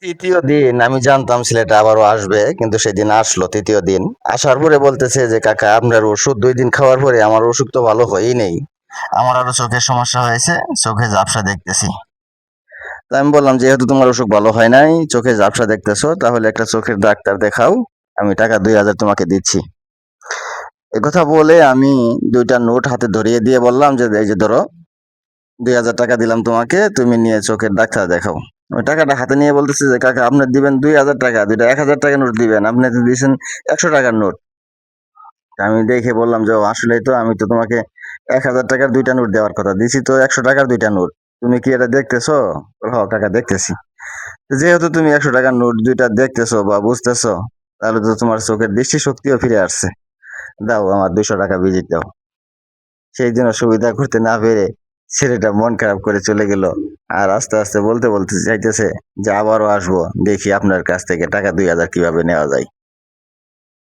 তৃতীয় দিন আমি জানতাম ছেলেটা আবারও আসবে, কিন্তু সেদিন আসলো তৃতীয় দিন। আসার পরে বলতেছে যে কাকা আপনার ওষুধ 2 দিন খাওয়ার পরে আমার অসুখ তো ভালো হয়ই নেই, আমার আরো চোখের সমস্যা হয়েছে, চোখে ঝাপসা দেখতেছি। তো আমি বললাম যেহেতু তোমার অসুখ ভালো হয় নাই, চোখে ঝাপসা দেখতেছো, তাহলে একটা চোখের ডাক্তার দেখাও, আমি টাকা 2,000 তোমাকে দিচ্ছি। একথা বলে আমি 2টা নোট হাতে ধরিয়ে দিয়ে বললাম যে এই যে ধরো, 2,000 টাকা দিলাম তোমাকে, তুমি নিয়ে চোখের ডাক্তার দেখাও। ওই টাকাটা হাতে নিয়ে বলতেছে যে কাকা আপনার দিবেন 2,000 টাকা, দুইটা 1,000 টাকা নোট দিবেন, আপনি তো দিয়েছেন 100 টাকার নোট। আমি দেখে বললাম যে ও আসলেই তো, আমি তো তোমাকে 1,000 টাকার 2টা নোট দেওয়ার কথা দিছি, তো 100 টাকার 2টা নোট, তুমি কি এটা দেখতেছো? বলে, হ কাকা দেখতেছি। তো যেহেতু তুমি 100 টাকার নোট 2টা দেখতেছো বা বুঝতেছো, তাহলে তো তোমার চোখের দৃষ্টি শক্তিও ফিরে আসছে, দাও আমার 200 টাকা ভিজিট দাও। সেই দিনও সুবিধা করতে না পেরে ছেলেটা মন খারাপ করে চলে গেল। আর আস্তে আস্তে বলতে বলতে চাইতেছে যে আবারও আসবো, দেখি আপনার কাছ থেকে টাকা 2,000 কিভাবে নেওয়া যায়।